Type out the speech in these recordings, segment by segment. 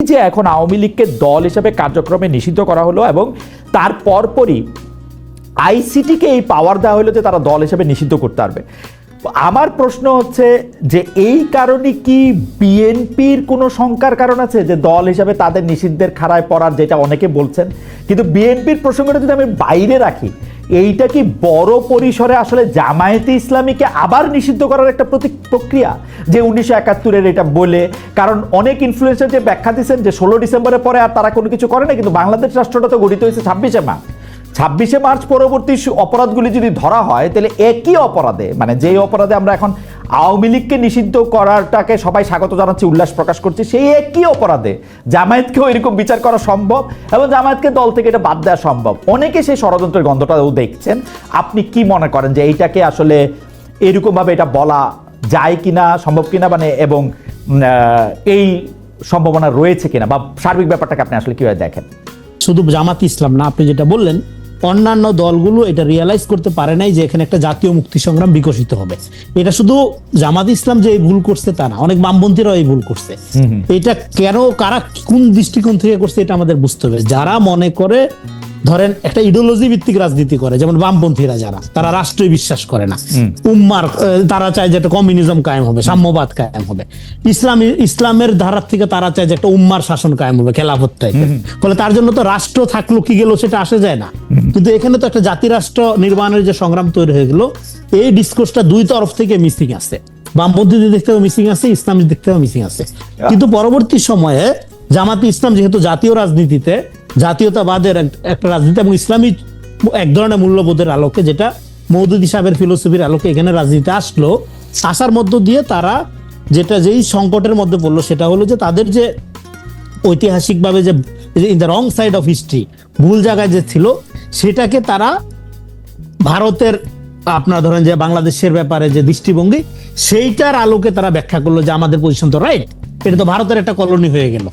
যে এখন আওয়ামী লীগকে দল হিসেবে কার্যক্রমে নিষিদ্ধ করা হলো এবং তার পরপরই আইসিটিকে এই পাওয়ার দেওয়া হলো যে তারা দল হিসেবে নিষিদ্ধ করতে পারবে, আমার প্রশ্ন হচ্ছে যে এই কারণে কি বিএনপির কোনো শঙ্কার কারণ আছে যে দল হিসাবে তাদের নিষিদ্ধের খাড়ায় পড়ার, যেটা অনেকে বলছেন, কিন্তু বিএনপির প্রসঙ্গটা যদি আমি বাইরে রাখি, এইটা কি বড় পরিসরে আসলে জামায়াতে ইসলামীকে আবার নিষিদ্ধ করার একটা প্রক্রিয়া যে 1971-এর এটা বলে? কারণ অনেক ইনফ্লুয়েন্সার যে ব্যাখ্যা দিচ্ছেন যে 16 ডিসেম্বরের পরে আর তারা কোনো কিছু করে না, কিন্তু বাংলাদেশ রাষ্ট্রটা তো গঠিত হয়েছে 26শে মার্চ। 26শে মার্চ পরবর্তী অপরাধগুলি যদি ধরা হয় তাহলে একই অপরাধে, মানে যেই অপরাধে আমরা এখন আওয়ামী লীগকে নিষিদ্ধ করাটাকে সবাই স্বাগত জানাচ্ছি, উল্লাস প্রকাশ করছি, সেই একই অপরাধে জামায়াতকেও এরকম বিচার করা সম্ভব এবং জামায়াতকে দল থেকে এটা বাদ দেওয়া সম্ভব। অনেকে সেই ষড়যন্ত্রের গন্ধটাও দেখছেন। আপনি কি মনে করেন যে এইটাকে আসলে এরকমভাবে এটা বলা যায় কিনা, সম্ভব কিনা, মানে এবং এই সম্ভাবনা রয়েছে কিনা, বা সার্বিক ব্যাপারটাকে আপনি আসলে কিভাবে দেখেন? শুধু জামাত ইসলাম না, আপনি যেটা বললেন, অন্যান্য দলগুলো এটা রিয়ালাইজ করতে পারে নাই যে এখানে একটা জাতীয় মুক্তি সংগ্রাম বিকশিত হবে। এটা শুধু জামাত ইসলাম যে এই ভুল করছে তা না, অনেক বামপন্থীরাও এই ভুল করছে। এটা কেন, কারা কোন দৃষ্টিকোণ থেকে করছে এটা আমাদের বুঝতে হবে। যারা মনে করে ধরেন একটা ইডিওলজি ভিত্তিক রাজনীতি করে, যেমন বামপন্থীরা যারা, তারা রাষ্ট্রে বিশ্বাস করে না, উম্মার, তারা চায় যে একটা কমিউনিজম কায়েম হবে, সাম্যবাদ কায়েম হবে। ইসলামের ধারার থেকে তারা চায় যে একটা উম্মার শাসন কায়েম হবে, খেলাফত টাইপের। ফলে তার জন্য তো রাষ্ট্র থাকলো কি গেল সেটা আসে যায় না। কিন্তু এখানে তো একটা জাতি রাষ্ট্র নির্মাণের যে সংগ্রাম তৈরি হয়ে গেল, এই ডিসকোর্সটা দুই তরফ থেকে মিসিং আছে। বামপন্থীদের দিক থেকেও মিসিং আছে, ইসলামের দিক থেকেও মিসিং আছে। কিন্তু পরবর্তী সময়ে জামাতে ইসলাম যেহেতু জাতীয় রাজনীতিতে, জাতীয়তাবাদের একটা রাজনীতি এবং ইসলামী এক ধরনের মূল্যবোধের আলোকে, যেটা মওদুদী সাহেবের ফিলোসফির আলোকে এখানে রাজনীতি আসলো, আসার মধ্য দিয়ে তারা যেই সংকটের মধ্যে পড়লো সেটা হলো যে তাদের যে ঐতিহাসিকভাবে যে in the wrong side of history, ভুল জায়গায় যে ছিল, সেটাকে তারা ভারতের, আপনার ধরেন যে বাংলাদেশের ব্যাপারে যে দৃষ্টিভঙ্গি, সেইটার আলোকে তারা ব্যাখ্যা করলো যে আমাদের পজিশন তো রাইট, এটা তো ভারতের একটা কলোনি হয়ে গেল।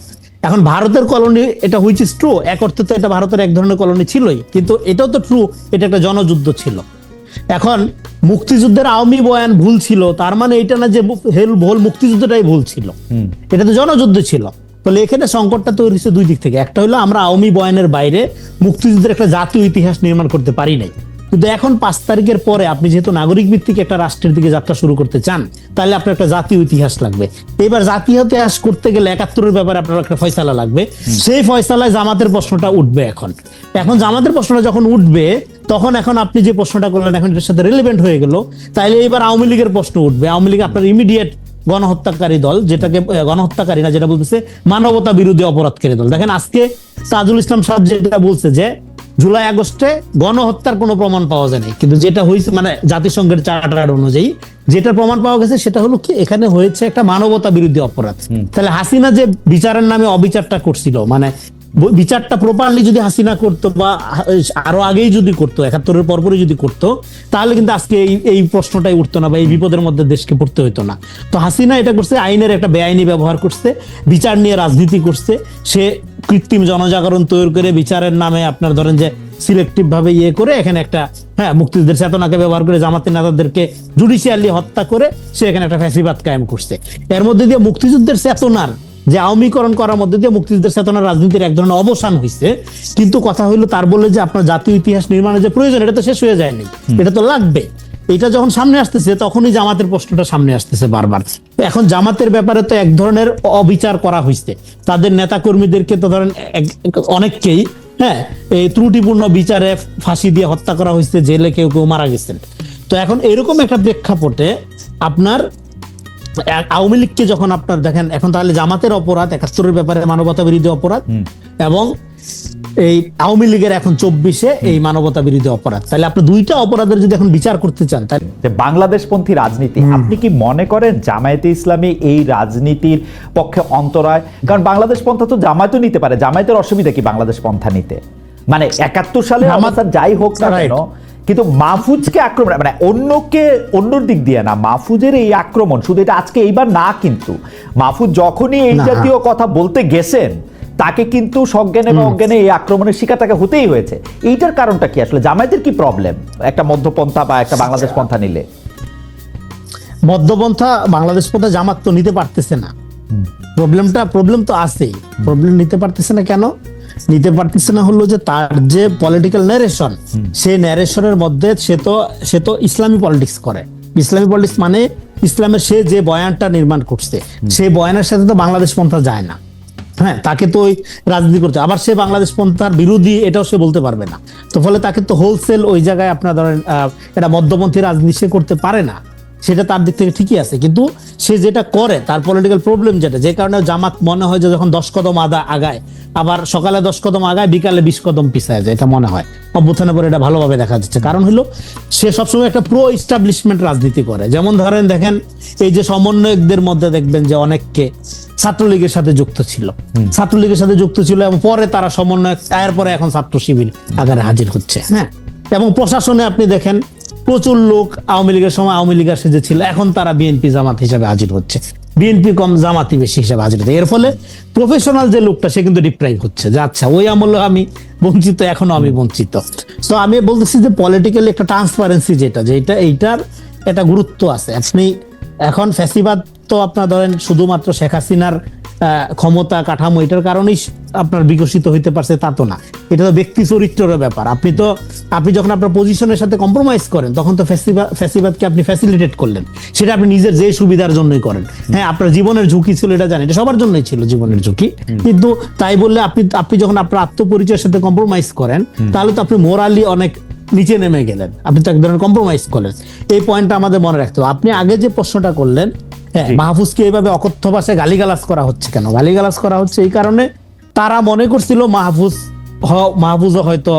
এখন ভারতের কলোনি এটা হুইচ ইজ ট্রু, এক অর্থে তো এটা ভারতের এক ধরনের কলোনি ছিলই, কিন্তু এটাও তো ট্রু, এটা একটা জনযুদ্ধ ছিল। এখন মুক্তিযুদ্ধের আওয়ামী বয়ান ভুল ছিল তার মানে এটা না যে ভুল মুক্তিযুদ্ধটাই ভুল ছিল, এটা তো জনযুদ্ধ ছিল। ফলে এখানে সংকটটা তৈরি হচ্ছে দুই দিক থেকে। একটা হলো আমরা আওয়ামী বয়ানের বাইরে মুক্তিযুদ্ধের একটা জাতীয় ইতিহাস নির্মাণ করতে পারি নাই, কিন্তু এখন 5 তারিখের পরে আপনি যেহেতু নাগরিক ভিত্তিক একটা রাষ্ট্রের দিকে যাত্রা শুরু করতে চান, তাহলে আপনার একটা জাতীয় ইতিহাস লাগবে। এবার জাতীয় ইতিহাস করতে গেলে 71-এর ব্যাপারে আপনার একটা ফয়সালা লাগবে। সেই ফয়সালায় জামাতের প্রশ্নটা উঠবে। এখন জামাতের প্রশ্নটা যখন উঠবে, তখন এখন আপনি যে প্রশ্নটা করলেন এখন এটার সাথে রিলেভেন্ট হয়ে গেল। তাইলে এবার আওয়ামী লীগের প্রশ্ন উঠবে। আওয়ামী লীগ আপনার ইমিডিয়েট গণহত্যাকারী দল, যেটাকে গণহত্যাকারী না, যেটা বলতেছে মানবতা বিরোধী অপরাধকারী দল। দেখেন আজকে তাজুল ইসলাম সাহেব যেটা বলছে যে জুলাই আগস্টে গণহত্যার কোনো প্রমাণ পাওয়া যায় নাই, কিন্তু যেটা হয়েছে মানে জাতিসংঘের চার্টার অনুযায়ী যেটা প্রমাণ পাওয়া গেছে সেটা হলো কি, এখানে হয়েছে একটা মানবতা বিরোধী অপরাধ। তাহলে হাসিনা যে বিচারের নামে অবিচারটা করছিল, মানে বিচারটা প্রপারলি যদি হাসিনা করতো বা আরো আগেই যদি করতো, 71-এর পরপরই যদি করতো, তাহলে কিন্তু আজকে এই প্রশ্নটাই উঠতো না বা এই বিপদের মধ্যে দেশকে পড়তে হইতো না। তো হাসিনা এটা করছে, আইনের একটা বেআইনি ব্যবহার করছে, বিচার নিয়ে রাজনীতি করছে। সে কৃত্রিম জনজাগরণ তৈরি করে বিচারের নামে আপনার ধরেন যে সিলেক্টিভ ভাবে করে এখানে একটা মুক্তিযুদ্ধের চেতনাকে ব্যবহার করে জামাতের নেতাদেরকে জুডিশিয়ালি হত্যা করে সে এখানে একটা ফ্যাসিবাদ কায়েম করছে। এর মধ্যে দিয়ে মুক্তিযুদ্ধের চেতনার যে আওয়ামীকরণ করার মধ্যে দিয়ে মুক্তিযুদ্ধের চেতনার রাজনীতির এক ধরনের অবসান হয়েছে। কিন্তু কথা হইলো তার বলে যে আপনার জাতীয় ইতিহাস নির্মাণের যে প্রয়োজন, এটা তো শেষ হয়ে যায়নি, এটা তো লাগবে। এটা যখন সামনে আসতেছে তখনই জামাতের প্রশ্নটা সামনে আসতেছে বারবার। এখন জামাতের ব্যাপারে তো এক ধরনের অবিচার করা হয়েছে, তাদের নেতা কর্মীদেরকে তো ধরেন অনেককেই এই ত্রুটিপূর্ণ বিচারে ফাঁসি দিয়ে হত্যা করা হয়েছে, জেলে কেউ কেউ মারা গেছেন। তো এখন এরকম একটা প্রেক্ষাপটে আপনার আওয়ামী লীগকে যখন আপনার দেখেন, এখন তাহলে জামাতের অপরাধ 71-এর ব্যাপারে মানবতা বিরোধী অপরাধ, এবং এই আওয়ামী লীগের এখন 24-এ এই মানবতা বিরোধী অপরাধ, তাহলে আপনি দুইটা অপরাধের যদি এখন বিচার করতে চান, তাহলে বাংলাদেশপন্থী রাজনীতি, আপনি কি মনে করেন জামায়াতে ইসলামী এই রাজনীতির পক্ষে অন্তরায়? কারণ বাংলাদেশ পন্থা তো জামায়াতও নিতে পারে, জামায়াতের অসুবিধা কি বাংলাদেশ পন্থা নিতে? মানে 71 সালে যাই হোক না কেন, কিন্তু মাহফুজকে আক্রমণ, মানে অন্যর দিক দিয়ে না, মাহফুজের এই আক্রমণ শুধু এটা আজকে এইবার না, কিন্তু মাহফুজ যখনই এই জাতীয় কথা বলতে গেছেন তাকে কিন্তু সজ্ঞানে বা অজ্ঞানে এই আক্রমণের শিকার তাকে হতেই হয়েছে। এইটার কারণটা কি আসলে? জামায়াতের কি প্রবলেম একটা মধ্যপন্থা বা একটা বাংলাদেশ পন্থা নিলে? মধ্যপন্থা বাংলাদেশ পন্থা জামাত তো নিতে পারতেছে না, প্রবলেম তো আছেই। প্রবলেম নিতে পারতেছে না কেন? নিতে পারতেছে না হলো যে তার যে পলিটিক্যাল ন্যারেশন, সেই ন্যারেশনের মধ্যে সে তো ইসলামী পলিটিক্স করে। ইসলামী পলিটিক্স মানে ইসলামের সে যে বয়ানটা নির্মাণ করছে, সেই বয়ানের সাথে তো বাংলাদেশ পন্থা যায় না। হ্যাঁ, তাকে তো ওই রাজনীতি করতে, আবার সে বাংলাদেশ পন্থার বিরোধী এটাও সে বলতে পারবে না। তো ফলে তাকে তো হোলসেল ওই জায়গায় আপনার ধরেন এটা মধ্যপন্থী রাজনীতি সে করতে পারে না। সেটা তার দিক থেকে ঠিকই আছে, কিন্তু সে যেটা করে তার পলিটিক্যাল প্রবলেম যেটা, যে কারণে জামাত মনে হয় যে যখন 10 কদম আগায়, আবার সকালে 10 কদম আগায়, বিকালে 20 কদম পিছায় যায়, এটা মনে হয়। অভ্যুত্থানের পরে এটা ভালোভাবে দেখা যাচ্ছে। কারণ হলো সে সবসময় একটা প্রো ইস্টাবলিশমেন্ট রাজনীতি করে। যেমন ধরেন দেখেন, এই যে সমন্বয়কদের মধ্যে দেখবেন যে অনেককে ছাত্রলীগের সাথে যুক্ত ছিল, এবং পরে তারা সমন্বয়ক, এরপরে এখন ছাত্র শিবির আকারে হাজির হচ্ছে। হ্যাঁ, এবং প্রশাসনে আপনি দেখেন প্রচুর লোক আওয়ামী লীগের সময় আওয়ামী লীগের সাথে ছিল, এখন তারা বিএনপি জামাত হিসেবে হাজির হচ্ছে, বিএনপি কম জামাতি বেশি হিসেবে হাজির হচ্ছে। এর ফলে প্রফেশনাল যে লোকটা সে কিন্তু ডিপ্রাইভ হচ্ছে, যে আচ্ছা ওই আমলে আমি বঞ্চিত, এখনো আমি বঞ্চিত। তো আমি বলতেছি যে পলিটিক্যালি একটা ট্রান্সপারেন্সি এইটার একটা গুরুত্ব আছে। আপনি এখন ফ্যাসিবাদ তো আপনার ধরেন শুধুমাত্র শেখ হাসিনার ক্ষমতা কাঠামো এটার কারণেই আপনার বিকশিত হইতে পারছে তা তো না, এটা তো ব্যক্তি চরিত্রের ব্যাপার। আপনি যখন আপনার পজিশনের সাথে কম্প্রোমাইজ করেন, তখন তো ফ্যাসিবাদকে আপনি ফ্যাসিলিটেট করলেন। সেটা আপনি নিজের যে সুবিধার জন্যই করেন। হ্যাঁ, আপনার জীবনের ঝুঁকি ছিল, এটা জানেন, এটা সবার জন্যই ছিল জীবনের ঝুঁকি। কিন্তু তাই বললে আপনি যখন আপনার আত্মপরিচয়ের সাথে কম্প্রোমাইজ করেন, তাহলে তো আপনি মোরালি অনেক নিচে নেমে গেলেন, আপনি তো এক ধরনের কম্প্রোমাইজ করলেন। এই পয়েন্টটা আমাদের মনে রাখতে হবে। আপনি আগে যে প্রশ্নটা করলেন, হ্যাঁ, মাহফুজকে এইভাবে অকথ্য ভাষায় গালিগালাজ করা হচ্ছে কেন? গালিগালাজ করা হচ্ছে এই কারণে, তারা মনে করছিল মাহফুজও হয়তো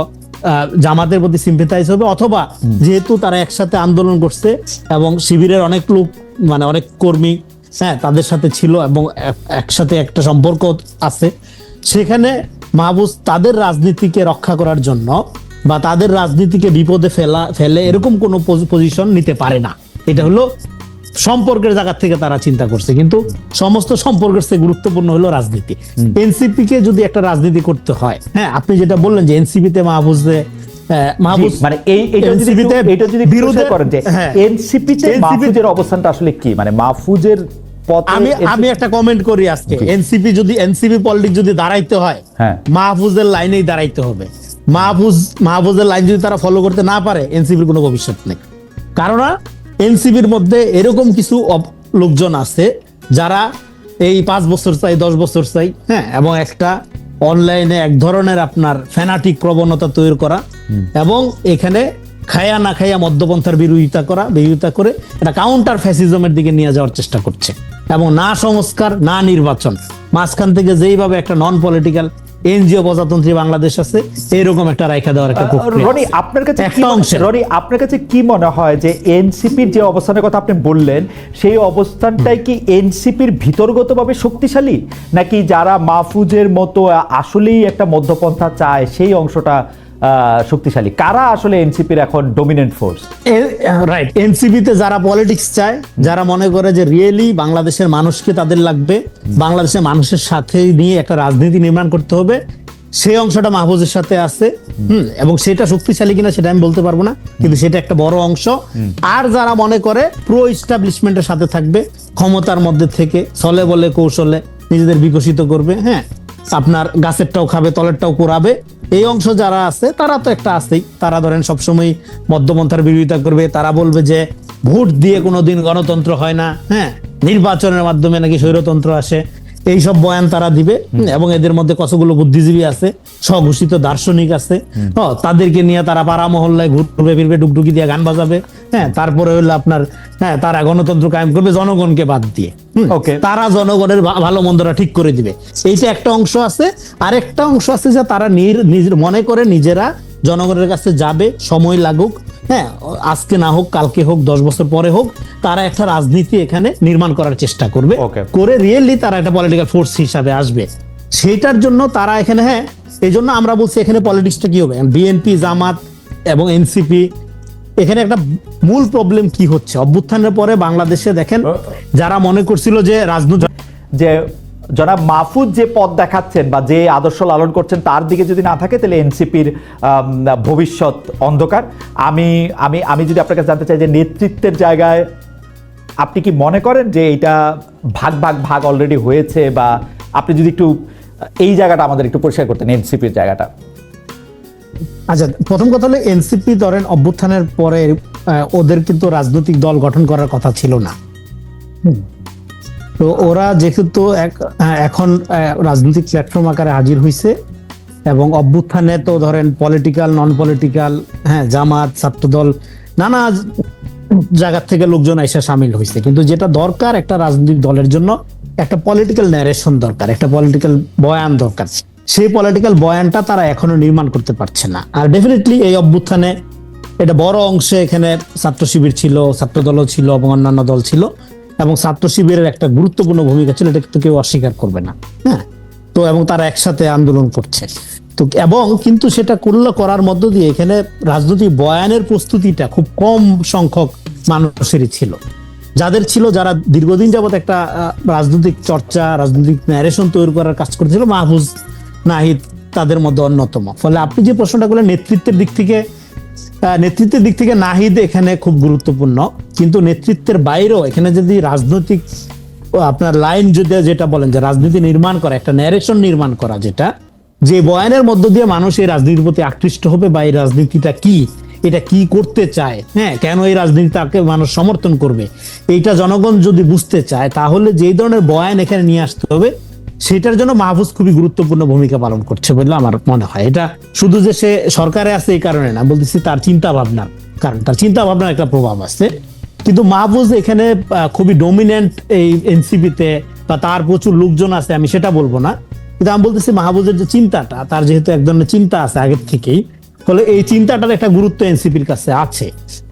জামাতের প্রতি সিম্পেথাইজ হবে, অথবা যেহেতু তারা একসাথে আন্দোলন করছে এবং শিবিরের অনেক লোক, মানে অনেক কর্মী, হ্যাঁ, তাদের সাথে ছিল এবং একসাথে একটা সম্পর্ক আছে, সেখানে মাহফুজ তাদের রাজনীতিকে রক্ষা করার জন্য বা তাদের রাজনীতিকে বিপদে ফেলে এরকম কোনো পজিশন নিতে পারে না। এটা হলো সম্পর্কের জায়গা থেকে তারা চিন্তা করছে। কিন্তু সমস্ত সম্পর্কের চেয়ে গুরুত্বপূর্ণ হলো রাজনীতি। এনসিপি কে যদি একটা রাজনীতি করতে হয়, হ্যাঁ, আপনি যেটা বললেন যে এনসিপিতে মাহফুজ মানে এটা যদি বিরোধী করেন যে এনসিপিতে মাহফুজের অবস্থানটা আসলে কি, মানে মাহফুজের আমি একটা কমেন্ট করি আজকে, এনসিপি পলিটিক্স যদি দাঁড়াইতে হয়, মাহফুজের লাইনেই দাঁড়াইতে হবে। মাহফুজের লাইন যদি তারা ফলো করতে না পারে, এনসিপির কোনো ভবিষ্যৎ নেই। কারণ এনসিপির মধ্যে এরকম কিছু লোকজন আছে যারা এই 5 বছর চাই, 10 বছর চাই, হ্যাঁ, এবং একটা অনলাইনে এক ধরনের আপনার ফ্যানাটিক প্রবণতা তৈরি করা, এবং এখানে খায়া না খায়া মধ্যপন্থার বিরোধিতা করে একটা কাউন্টার ফ্যাসিজমের দিকে নিয়ে যাওয়ার চেষ্টা করছে। এবং না সংস্কার, না নির্বাচন, মাঝখান থেকে যেইভাবে একটা নন পলিটিক্যাল এনজিও প্রজাতন্ত্রী বাংলাদেশ আছে, এরকম একটা রাইখা দেওয়ার একটা প্রক্রিয়া। রনি, আপনার কাছে কি মনে হয় যে এনসিপির যে অবস্থানের কথা আপনি বললেন, সেই অবস্থানটাই কি এনসিপির ভিতরগতভাবে শক্তিশালী, নাকি যারা মাহফুজের মতো আসলেই একটা মধ্যপন্থা চায় সেই অংশটা শক্তিশালী? কারা আসলে এনসিপির এখন ডমিনেন্ট ফোর্স? রাইট, এনসিপিতে যারা পলিটিক্স চায়, যারা মনে করে যে রিয়েলি বাংলাদেশের মানুষকে তাদের লাগবে, বাংলাদেশের মানুষের সাথে নিয়ে একটা রাজনীতি নির্মাণ করতে হবে, সেই অংশটা মাহফুজের সাথে আছে। এবং সেটা শক্তিশালী কিনা সেটা আমি বলতে পারবো না, কিন্তু সেটা একটা বড় অংশ। আর যারা মনে করে প্রো ইস্টাবলিশমেন্টের সাথে থাকবে, ক্ষমতার মধ্যে থেকে ছলে বলে কৌশলে নিজেদের বিকশিত করবে, হ্যাঁ, আপনার গাছেরটাও খাবে তলেরটাও পোড়াবে, এই অংশ যারা আছে তারা তো একটা আছেই। তারা ধরেন সবসময় মধ্যপন্থার বিরোধিতা করবে। তারা বলবে যে ভোট দিয়ে কোনোদিন গণতন্ত্র হয় না, হ্যাঁ, নির্বাচনের মাধ্যমে নাকি স্বৈরতন্ত্র আসে, এইসব বয়ান তারা দিবে। এবং এদের মধ্যে কতগুলো বুদ্ধিজীবী আছে, স্বঘোষিত দার্শনিক আছে, তাদেরকে নিয়ে তারা পাড়া মহল্লায় ঘুরবে ফিরবে, ডুকডুকি দিয়ে গান বাজাবে, হ্যাঁ, তারপরে হলো আপনার, হ্যাঁ, তারা গণতন্ত্র কায়েম করবে জনগণকে বাদ দিয়ে। তারা জনগণের ভালো মন্দটা ঠিক করে দিবে, এইটা একটা অংশ আছে। আরেকটা অংশ আছে যে তারা মনে করে নিজেরা জনগণের কাছে যাবে, সময় লাগুক, হ্যাঁ, আজকে না হোক, কালকে হোক, 10 বছর পরে হোক, তারা একটা রাজনীতি এখানে নির্মাণ করার চেষ্টা করবে, করে রিয়েলি তারা একটা পলিটিক্যাল ফোর্স হিসাবে আসবে। সেইটার জন্য তারা এখানে, হ্যাঁ, এই জন্য আমরা বলছি এখানে পলিটিক্সটা কি হবে, বিএনপি, জামাত এবং এনসিপি, এখানে একটা মূল প্রবলেম কি হচ্ছে, অভ্যুত্থানের পরে বাংলাদেশে দেখেন যারা মনে করছিল যে রাজনৈতিক, যে জনাব মাহফুজ যে পথ দেখাচ্ছেন বা যে আদর্শ লালন করছেন, তার দিকে যদি না থাকে তাহলে এনসিপির ভবিষ্যৎ অন্ধকার। আমি যদি আপনার কাছে জানতে চাই যে নেতৃত্বের জায়গায় আপনি কি মনে করেন যে এটা ভাগ অলরেডি হয়েছে, বা আপনি যদি একটু এই জায়গাটা আমাদের একটু পরিষ্কার করতেন, এনসিপির জায়গাটা। আচ্ছা, প্রথম কথা হলো এনসিপি ধরেন অভ্যুত্থানের পরে ওদের কিন্তু রাজনৈতিক দল গঠন করার কথা ছিল না। তো ওরা যেহেতু এখন রাজনৈতিক প্ল্যাটফর্ম আকারে হাজির হয়েছে, এবং অভ্যুত্থানে তো ধরেন পলিটিক্যাল, নন পলিটিক্যাল, জামাত, ছাত্রদল, নানা জায়গা থেকে লোকজন এসে সামিল হয়েছে। কিন্তু যেটা দরকার একটা রাজনৈতিক দলের জন্য, একটা পলিটিক্যাল ন্যারেশন দরকার, একটা পলিটিক্যাল বয়ান দরকার। সেই পলিটিক্যাল বয়ানটা তারা এখনো নির্মাণ করতে পারছে না। আর ডেফিনেটলি এই অভ্যুত্থানে এটা বড় অংশে এখানে ছাত্র শিবির ছিল, ছাত্রদলও ছিল এবং অন্যান্য দল ছিল, এবং ছাত্র শিবিরের একটা গুরুত্বপূর্ণ ভূমিকা ছিল, এটা কিন্তু কেউ অস্বীকার করবে না। হ্যাঁ, তো এবং তারা একসাথে আন্দোলন করছে তো, এবং কিন্তু সেটা করার মধ্য দিয়ে এখানে রাজনৈতিক বয়ানের প্রস্তুতিটা খুব কম সংখ্যক মানুষেরই ছিল। যাদের ছিল, যারা দীর্ঘদিন যাবত একটা রাজনৈতিক চর্চা, রাজনৈতিক ন্যারেশন তৈরি করার কাজ করেছিল, মাহফুজ, নাহিদ তাদের মধ্যে অন্যতম। ফলে আপনি যে প্রশ্নটা করলেন নেতৃত্বের দিক থেকে নাহিদ এখানে খুব গুরুত্বপূর্ণ, কিন্তু নেতৃত্বের বাইরেও এখানে যদি রাজনৈতিক আপনার লাইন যদি যেটা বলেন যে রাজনীতি নির্মাণ করা, একটা ন্যারেশন নির্মাণ করা, যেটা যে বয়ানের মধ্য দিয়ে মানুষ এই রাজনীতির প্রতি আকৃষ্ট হবে, বা এই রাজনীতিটা কি, এটা কি করতে চায়, হ্যাঁ, কেন এই রাজনীতিটাকে মানুষ সমর্থন করবে, এইটা জনগণ যদি বুঝতে চায়, তাহলে যেই ধরনের বয়ান এখানে নিয়ে আসতে হবে, সেটার জন্য মাহফুজ খুবই গুরুত্বপূর্ণ ভূমিকা পালন করছে বলে আমার মনে হয়। এটা শুধু যে সে সরকারে আছে এই কারণে না, বলতেছি তার চিন্তা ভাবনার কারণ, তার চিন্তা ভাবনার একটা প্রভাব আছে। কিন্তু মাহফুজ এখানে খুবই ডমিনেন্ট এই এনসিপিতে, বা তার প্রচুর লোকজন আছে, আমি সেটা বলবো না, কিন্তু আমি বলতেছি মাহফুজের যে চিন্তাটা, তার যেহেতু এক ধরনের চিন্তা আছে আগের থেকেই, ফলে এই চিন্তাটার একটা গুরুত্ব এনসিপির কাছে আছে।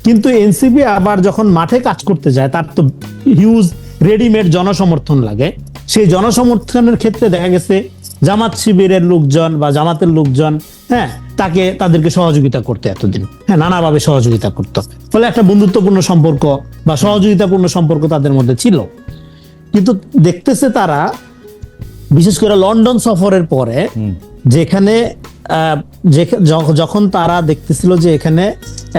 কিন্তু এনসিপি আবার যখন মাঠে কাজ করতে যায়, তার তো হিউজ রেডিমেড জনসমর্থন লাগে। সেই জনসমর্থনের ক্ষেত্রে দেখা গেছে জামাত শিবিরের লোকজন বা জামাতের লোকজন, হ্যাঁ, তাদেরকে সহযোগিতা করতে এতদিন, হ্যাঁ, নানাভাবে সহযোগিতা করতো। ফলে একটা বন্ধুত্বপূর্ণ সম্পর্ক বা সহযোগিতাপূর্ণ সম্পর্ক তাদের মধ্যে ছিল। কিন্তু দেখতেছে তারা, বিশেষ করে লন্ডন সফরের পরে, যেখানে যখন তারা দেখতেছিল যে এখানে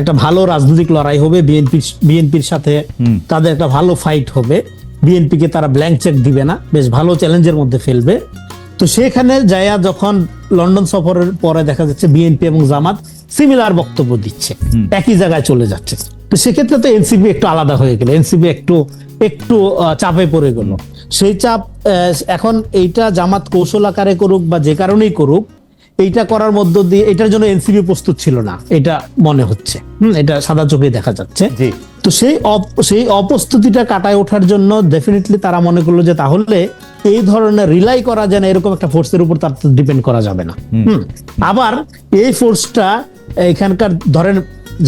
একটা ভালো রাজনৈতিক লড়াই হবে, বিএনপির সাথে তাদের একটা ভালো ফাইট হবে, বিএনপিকে তারা ব্ল্যাঙ্ক চেক দিবে না, বেশ ভালো চ্যালেঞ্জের মধ্যে ফেলবে। তো সেখানে যাইয়া যখন লন্ডন সফরের পরে দেখা যাচ্ছে বিএনপি এবং জামাত সিমিলার বক্তব্য দিচ্ছে, একই জায়গায় চলে যাচ্ছে। তো সেক্ষেত্রে তো এনসিপি একটু আলাদা হয়ে গেল, এনসিপি একটু চাপে পড়ে গেল। সেই চাপ এখন এইটা জামাত কৌশল আকারে করুক বা যে কারণেই করুক, এইটা করার মধ্য দিয়ে এটার জন্য এনসিপি প্রস্তুত ছিল না, এটা মনে হচ্ছে, এটা সাদা চোখে দেখা যাচ্ছে। তো সেই অপ্রস্তুতিটা কাটায় ওঠার জন্য ডেফিনেটলি তারা মনে করলো যে তাহলে এই ধরনের রিলাই করা যায় না, এরকম একটা ফোর্সের উপর তার ডিপেন্ড করা যাবে না। আবার এই ফোর্সটা এখানকার ধরেন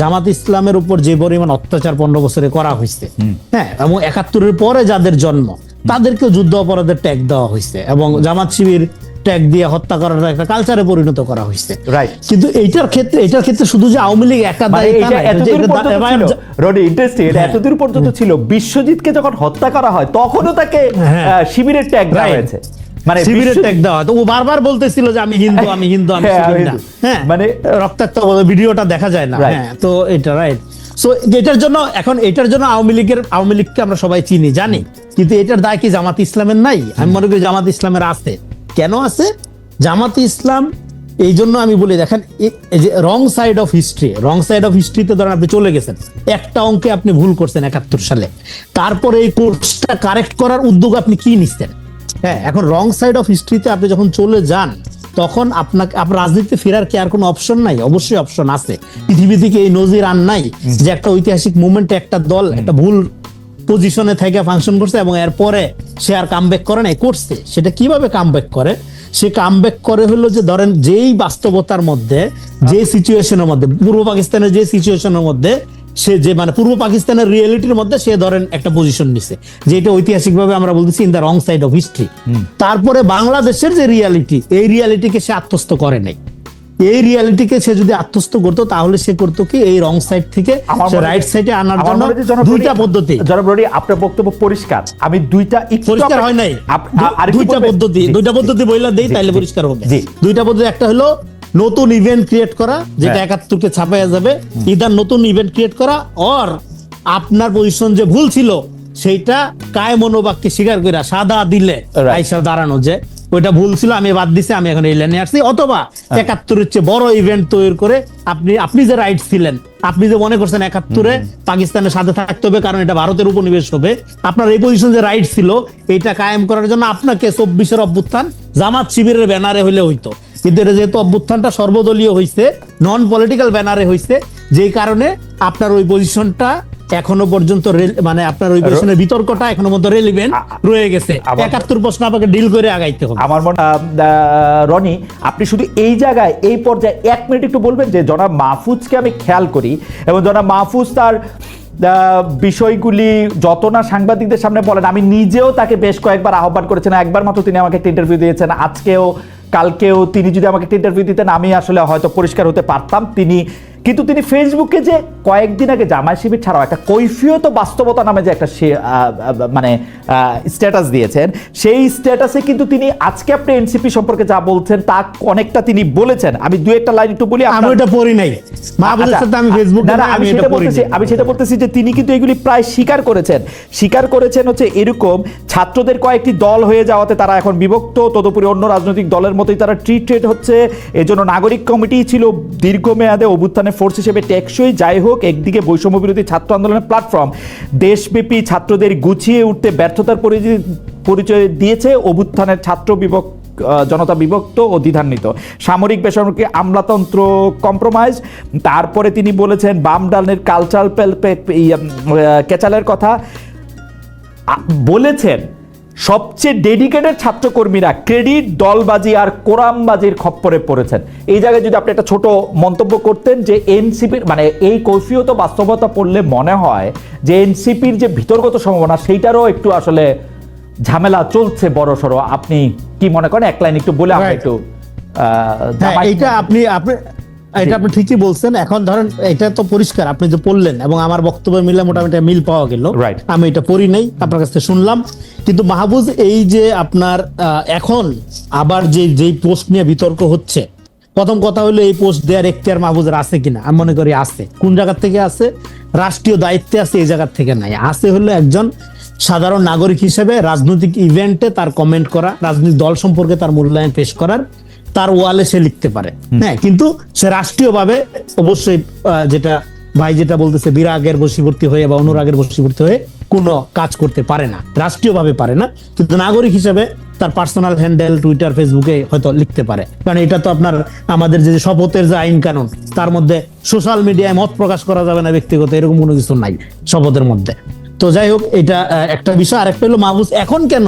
জামাত ইসলামের উপর যে পরিমাণ অত্যাচার 15 বছরে করা হয়েছে, হ্যাঁ, এবং 71-এর পরে যাদের জন্ম, তাদেরকে যুদ্ধ অপরাধের ট্যাগ দেওয়া হয়েছে, এবং জামাত শিবির ট্যাগ দিয়ে হত্যা করার একটা কালচারে পরিণত করা হয়েছে। কিন্তু এইটার ক্ষেত্রে শুধু যে আওয়ামী লীগ একা দায়ী, এতদূর পর্যন্ত ছিল, বিশ্বজিৎকে যখন হত্যা করা হয় তখনও তাকে শিবিরের ট্যাগ দেওয়া হয়েছে, মানে শিবিরের ট্যাগ দেওয়া। তো ও বারবার বলতেছিল যে আমি হিন্দু, আমি হিন্দু, আমি হিন্দু, হ্যাঁ, মানে রক্তাক্ত ভিডিওটা দেখা যায় না। হ্যাঁ, তো এটা রাইট। সো এটার জন্য আওয়ামী লীগকে আমরা সবাই চিনি, জানি, কিন্তু এটার দায় কি জামাত ইসলামের নাই? আমি মনে করি জামাত ইসলামের আছে। কেন আছে? জামাত ইসলাম এই জন্য আমি বলি, দেখেন, এই যে রং সাইড অফ হিস্ট্রিতে ধরেন আপনি চলে গেছেন, একটা অঙ্কে আপনি ভুল করছেন 71 সালে, তারপরে এই কোর্সটা কারেক্ট করার উদ্যোগ আপনি কি নিচ্ছেন? হ্যাঁ, এখন রং সাইড অফ হিস্ট্রিতে আপনি যখন চলে যান, তখন আপনার রাজনীতিতে ফেরার কি আর কোনো অপশন নাই? অবশ্যই অপশন আছে। পৃথিবী থেকে এই নজির আর নাই যে একটা ঐতিহাসিক মুভমেন্টে একটা দল একটা ভুল পজিশনে থেকে ফাংশন করছে এবং এরপরে সে আর কামব্যাক করে নাই, করছে। সেটা কিভাবে কামব্যাক করে? সে কামব্যাক করে হলো যে ধরেন যেই বাস্তবতার মধ্যে, যে সিচুয়েশনের মধ্যে, পূর্ব পাকিস্তানের যে সিচুয়েশনের মধ্যে সে, যে মানে পূর্ব পাকিস্তানের রিয়েলিটির মধ্যে সে ধরেন একটা পজিশন নিছে, যে এটা ঐতিহাসিকভাবে আমরা বলতেছি in the wrong side of history. তারপরে বাংলাদেশের যে রিয়ালিটি, এই রিয়ালিটিকে সে আত্মস্থ করে নাই। এই রিয়ালিটিকে সে যদি আত্মস্থ করতো, তাহলে সে করতো কি, এই রং সাইড থেকে রাইট সাইডে আনার জন্য দুইটা পদ্ধতি। জনাব রনি, আপনার বক্তব্য পরিষ্কার। আমি পরিষ্কার হয় নাই, দুইটা পদ্ধতি বইলা দেই, তাইলে পরিষ্কার হবে। দুইটা পদ্ধতি, একটা হলো নতুন ইভেন্ট ক্রিয়েট করা, যেটা 71-কে ছাপাইয়া যাবে, ইদার নতুন ইভেন্ট ক্রিয়েট করা, অর আপনার পজিশন যে ভুল ছিল সেইটা কায় মনোবাক্যে স্বীকার করে সাদা দিলে Right. আইসা দাঁড়ানো যে ওইটা ভুল ছিল, আমি বাদ দিছি, আমি এখন এই লাইনে আসছি, অথবা ৭১-এর চেয়ে বড় ইভেন্ট তৈরি করে আপনি যে রাইট ছিলেন, আপনি যে মনে করছেন ৭১-এ পাকিস্তানের সাথে থাকতে হবে কারণ এটা ভারতের উপনিবেশ হবে, আপনার এই পজিশন যে রাইট ছিল এইটা কায়েম করার জন্য আপনাকে ২৪-এর অভ্যুত্থান জামাত শিবিরের ব্যানারে হইলে হইতো, কিন্তু এটা যেহেতু অভ্যুত্থানটা সর্বদলীয় হইছে, নন পলিটিক্যাল ব্যানারে হইছে, যেই কারণে আপনার ওই পজিশনটা এখনো পর্যন্ত মানে আপনার ওই পজিশনের বিতর্কটা এখনো পর্যন্ত রেলিভেন্ট রয়ে গেছে। ৭১ প্রশ্ন আপনাকে ডিল করে আগাইতে হবে। আমার মনে রনি, আপনি শুধু এই জায়গায় এই পর্যায়ে ১ মিনিট একটু বলবেন যে জনাব মাহফুজকে আমি খেয়াল করি এবং জনাব মাহফুজ তার বিষয়গুলি যত না সাংবাদিকদের সামনে বলেন, আমি নিজেও তাকে বেশ কয়েকবার আহ্বান করেছেন, একবার মাত্র তিনি আমাকে একটা ইন্টারভিউ দিয়েছেন, আজকেও কালকেও তিনি যদি আমাকে একটা ইন্টারভিউ দিতেন আমি আসলে হয়তো পরিষ্কার হতে পারতাম। কিন্তু তিনি ফেসবুকে যে কয়েকদিন আগে জামায়াত শিবির ছাড়াও একটা কৈফিয়ত বাস্তবতা নামে যে একটা মানে স্ট্যাটাস দিয়েছেন, সেই স্ট্যাটাসে কিন্তু তিনি আজকে আপনি এনসিপি সম্পর্কে যা বলছেন তা অনেকটা তিনি বলেছেন। আমি দু একটা লাইন একটু বলি। আমি ওটা পড়ি নাই, মাহফুজের সাথে আমি ফেসবুকে আমি সেটা বলতেছি যে তিনি কিন্তু এগুলি প্রায় স্বীকার করেছেন হচ্ছে এরকম ছাত্রদের কয়েকটি দল হয়ে যাওয়াতে তারা এখন বিভক্ত, তদুপরি অন্য রাজনৈতিক দলের মতোই তারা ট্রিটেড হচ্ছে, এজন্য নাগরিক কমিটি ছিল দীর্ঘমেয়াদে অভ্যুত্থানের ফোর্স হিসেবে টেকসই। যাই হোক, একদিকে বৈষম্য বিরোধী ছাত্র আন্দোলনের প্ল্যাটফর্ম দেশব্যাপী ছাত্রদের গুছিয়ে উঠতে ব্যর্থতার পরিচয় দিয়েছে, অভ্যুত্থানের ছাত্র জনতা বিভক্ত ও দ্বিধান্বিত, সামরিক বেসামরিক আমলাতন্ত্র কম্প্রোমাইজ। তারপরে তিনি বলেছেন বাম ডালের কালচারাল কেচালের কথা বলেছেন, সবচেয়ে ডেডিকেটেড ছাত্রকর্মীরা ক্রেডিট দলবাজি আর কোরামবাজির খপ্পরে পড়েছেন। এই জায়গায় যদি আপনি একটা ছোট মন্তব্য করতেন যে এনসিপির মানে এই কৈফিয়ত বাস্তবতা পড়লে মনে হয় যে এনসিপির যে ভিতরগত সম্ভাবনা সেইটারও একটু আসলে ঝামেলা চলছে বড় সড়ো। আপনি কি মনে করেন? এক লাইন একটু বলে আমরা একটু এটা আপনি ঠিকই বলছেন। এখন ধরেন এটা তো পরিষ্কার আপনি যে বললেন এবং আমার বক্তব্য মিলে মোটামুটি মিল পাওয়া গেল। আমি এটা পড়ি নাই, আপনার কাছ থেকে শুনলাম। কিন্তু মাহফুজ এই যে আপনার এখন আবার যেই পোস্ট নিয়ে বিতর্ক হচ্ছে, প্রথম কথা হলো এই পোস্ট দেওয়ার এখতিয়ার মাহফুজের আছে কিনা। আমি মনে করি আছে। কোন জায়গা থেকে আছে? রাষ্ট্রীয় দায়িত্বে আছে, এই জায়গা থেকে নাই। আছে হলো একজন সাধারণ নাগরিক হিসেবে রাজনৈতিক ইভেন্টে তার কমেন্ট করা, রাজনৈতিক দল সম্পর্কে তার মূল্যায়ন পেশ করার, তার ওয়ালে সে লিখতে পারে। হ্যাঁ, কিন্তু সে রাষ্ট্রীয়ভাবে অবশ্যই যেটা ভাই যেটা বলতেছে বিরাগের বশীবর্তী হয়ে বা অনুরাগের বশীবর্তী হয়ে কোনো কাজ করতে পারে না, রাষ্ট্রীয়ভাবে পারে না। কিন্তু নাগরিক হিসেবে তার পার্সোনাল হ্যান্ডেল টুইটার ফেসবুকে হয়তো লিখতে পারে, কারণ এটা তো আপনার আমাদের যে শপথের যে আইন কানুন তার মধ্যে সোশ্যাল মিডিয়ায় মত প্রকাশ করা যাবে না ব্যক্তিগত, এরকম কোনো কিছু নাই শপথের মধ্যে। তো যাই হোক, এটা একটা বিষয়। আরেকটা হলো মাহফুজ এখন কেন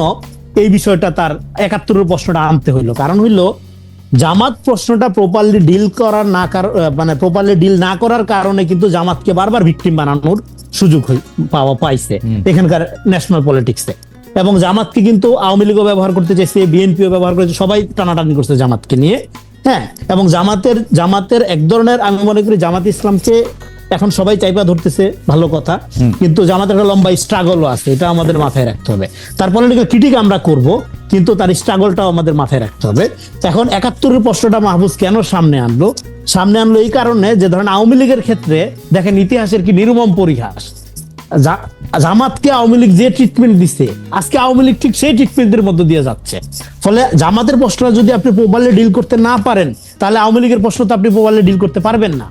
এই বিষয়টা তার ৭১-এর প্রশ্নটা আনতে হইলো, কারণ হইলো জামাত প্রশ্নটা প্রপারলি ডিল না করার কারণে কিন্তু জামাতকে বারবার ভিকটিম বানানোর সুযোগ পাইছে এখানকার ন্যাশনাল পলিটিক্সে। এবং জামাতকে কিন্তু আওয়ামী লীগও ব্যবহার করতে চাইছে, বিএনপিও ব্যবহার করেছে, সবাই টানাটানি করছে জামাতকে নিয়ে। হ্যাঁ, এবং জামাতের এক ধরনের, আমি মনে করি জামাত ইসলামকে এখন সবাই চাইপা ধরতেছে, ভালো কথা, কিন্তু জামাতের একটা লম্বা স্ট্রাগলও আছে, এটা আমাদের মাথায় রাখতে হবে। তার পলিটিক্যাল ক্রিটিক আমরা করব, কিন্তু তার স্ট্রাগলটাও আমাদের মাথায় রাখতে হবে। এখন ৭১-এর প্রশ্নটা মাহফুজ কেন সামনে আনলো এই কারণে যে ধরেন আওয়ামী লীগের ক্ষেত্রে দেখেন ইতিহাসের কি নির্মম পরিহাস। জামাতকে আওয়ামী লীগ যে ট্রিটমেন্ট দিচ্ছে, আজকে আওয়ামী লীগ ঠিক সেই ট্রিটমেন্টের মধ্যে দিয়ে যাচ্ছে। ফলে জামাতের প্রশ্নটা যদি আপনি প্রপারলি ডিল করতে না পারেন, তাহলে আওয়ামী লীগের প্রশ্ন তো আপনি প্রপারলি ডিল করতে পারবেন না।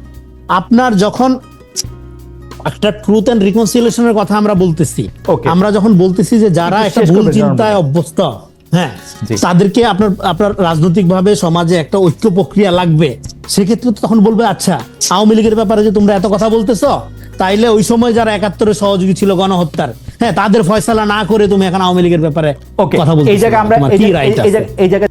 আপনার যখন একটা ট্রুথ এন্ড রিকনসিলিয়েশনের কথা আমরা বলতেছি, আমরা যখন বলতেছি যে যারা একটা ভুল চিন্তায় অভ্যস্ত, হ্যাঁ, তাদেরকে আপনার রাজনৈতিক ভাবে সমাজে একটা ঐক্য প্রক্রিয়া লাগবে, সেক্ষেত্রে তো তখন বলবে আচ্ছা আওয়ামী লীগের ব্যাপারে যে তোমরা এত কথা বলতেছো, তাইলে ওই সময় যারা ৭১-এর সহযোগী ছিল গণহত্যার, হ্যাঁ, তাদের ফয়সালা না করে তুমি এখন আওয়ামী লীগের ব্যাপারে কথা বলতেছো। এই জায়গায়